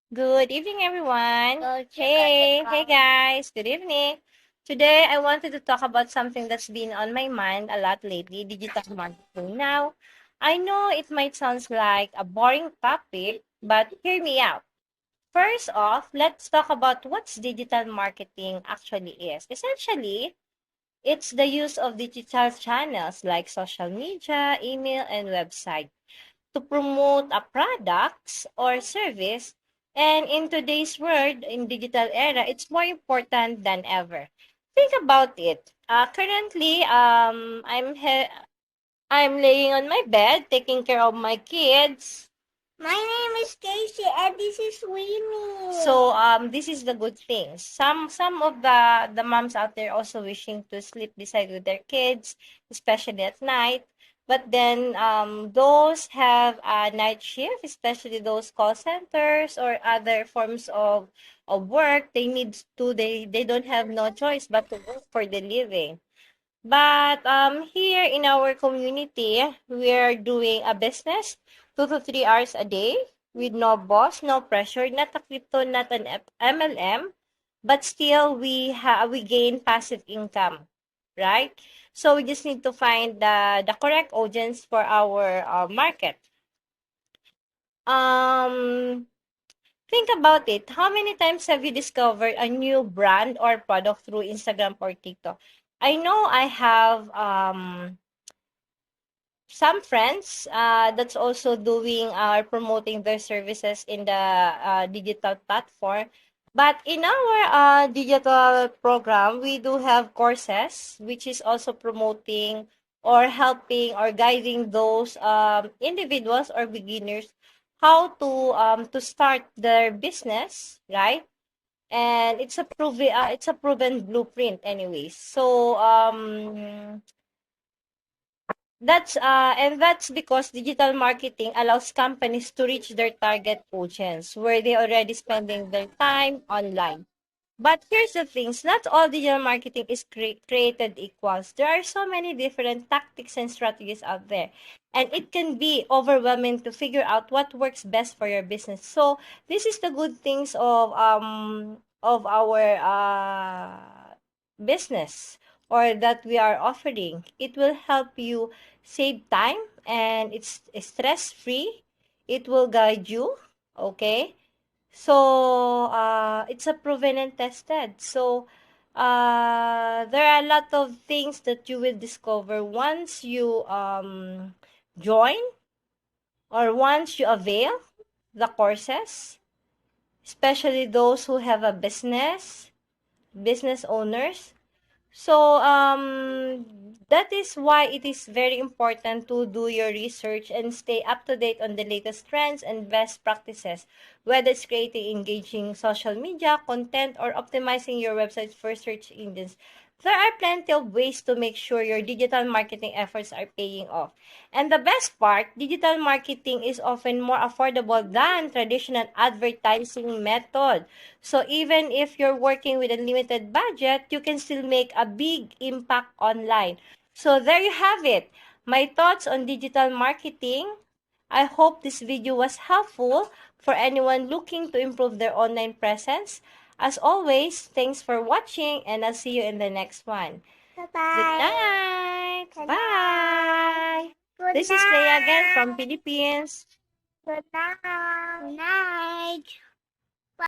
Good evening, everyone. Hey guys. Good evening. Today, I wanted to talk about something that's been on my mind a lot lately, digital marketing. Now, I know it might sound like a boring topic, but hear me out. First off, let's talk about what digital marketing actually is. Essentially, it's the use of digital channels like social media, email, and website to promote a products or service. And in today's world, in digital era, it's more important than ever. Think about it. Currently, I'm laying on my bed, taking care of my kids. My name is Casey and this is Winnie. So this is the good things. Some of the moms out there also wishing to sleep beside with their kids, especially at night. But then those have a night shift, especially those call centers or other forms of work. They don't have no choice but to work for the living. But here in our community, we are doing a business 2 to 3 hours a day with no boss, no pressure, not a crypto, not an MLM, but still we gain passive income, right? So we just need to find the correct audience for our market. Um, think about it. How many times have you discovered a new brand or product through Instagram or TikTok? I know I have some friends that's also doing or promoting their services in the digital platform. But in our digital program, we do have courses, which is also promoting or helping or guiding those individuals or beginners how to start their business, right? And it's a proven blueprint, anyways. So that's because digital marketing allows companies to reach their target audience where they already spending their time online. But here's the things, not all digital marketing is created equals. There are so many different tactics and strategies out there. And it can be overwhelming to figure out what works best for your business. So this is the good things of our business or that we are offering. It will help you save time and it's stress free. It will guide you, okay? So it's a proven and tested. So there are a lot of things that you will discover once you join or once you avail the courses, especially those who have a business owners. So that is why it is very important to do your research and stay up to date on the latest trends and best practices, whether it's creating engaging social media content or optimizing your website for search engines. There are plenty of ways to make sure your digital marketing efforts are paying off. And the best part, digital marketing is often more affordable than traditional advertising method. So even if you're working with a limited budget, you can still make a big impact online. So there you have it. My thoughts on digital marketing. I hope this video was helpful for anyone looking to improve their online presence. As always, thanks for watching and I'll see you in the next one. Good Bye-bye. night. Good Bye. Good This is Leia again night. from Philippines. Good night. Good night.